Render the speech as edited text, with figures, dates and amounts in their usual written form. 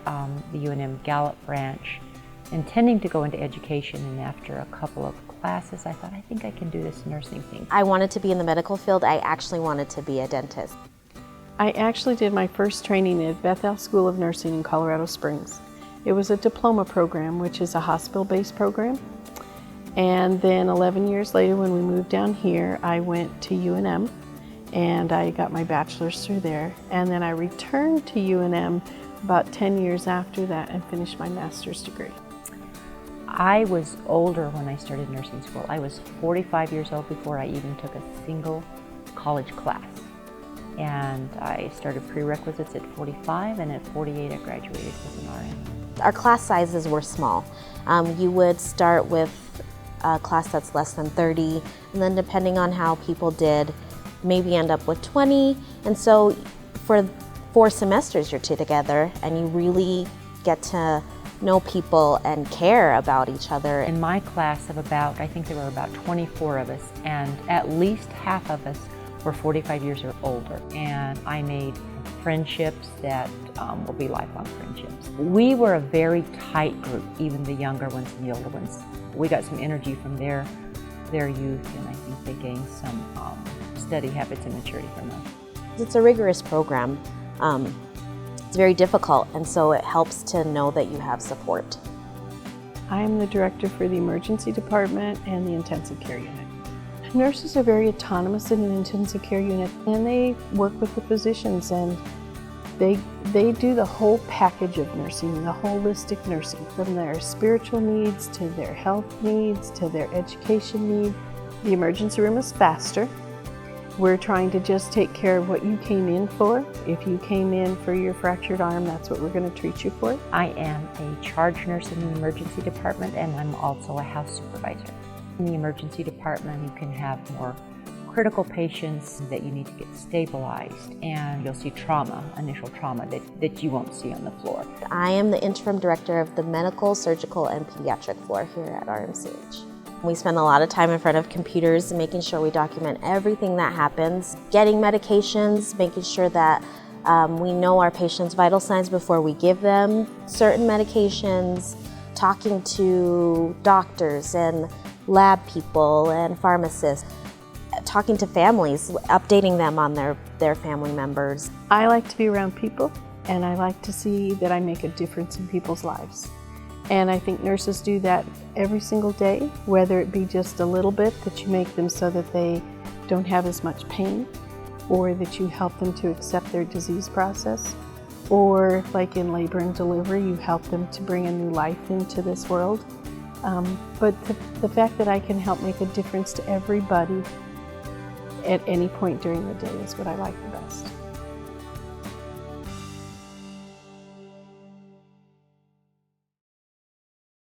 the UNM Gallup branch, intending to go into education, and after a couple of classes, I thought, I think I can do this nursing thing. I wanted to be in the medical field. I actually wanted to be a dentist. I actually did my first training at Bethel School of Nursing in Colorado Springs. It was a diploma program, which is a hospital-based program. And then 11 years later, when we moved down here, I went to UNM and I got my bachelor's through there. And then I returned to UNM about 10 years after that and finished my master's degree. I was older when I started nursing school. I was 45 years old before I even took a single college class. And I started prerequisites at 45, and at 48 I graduated with an RN. Our class sizes were small. You would start with a class that's less than 30, and then depending on how people did, maybe end up with 20. And so for 4 semesters you're together, and you really get to know people and care about each other. In my class of about, I think there were about 24 of us, and at least half of us were 45 years or older. And I made friendships that will be lifelong friendships. We were a very tight group, even the younger ones and the older ones. We got some energy from their youth, and I think they gained some study habits and maturity from us. It's a rigorous program. It's very difficult, and so it helps to know that you have support. I am the director for the emergency department and the intensive care unit. Nurses are very autonomous in an intensive care unit, and they work with the physicians, and they do the whole package of nursing, the holistic nursing, from their spiritual needs to their health needs to their education need. The emergency room is faster. We're trying to just take care of what you came in for. If you came in for your fractured arm, that's what we're going to treat you for. I am a charge nurse in the emergency department, and I'm also a house supervisor. In the emergency department, you can have more critical patients that you need to get stabilized, and you'll see trauma, initial trauma that you won't see on the floor. I am the interim director of the medical, surgical, and pediatric floor here at RMCH. We spend a lot of time in front of computers and making sure we document everything that happens, getting medications, making sure that we know our patients' vital signs before we give them certain medications, talking to doctors and lab people and pharmacists, talking to families, updating them on their family members. I like to be around people, and I like to see that I make a difference in people's lives. And I think nurses do that every single day, whether it be just a little bit that you make them so that they don't have as much pain, or that you help them to accept their disease process, or like in labor and delivery, you help them to bring a new life into this world. But the fact that I can help make a difference to everybody at any point during the day is what I like the best.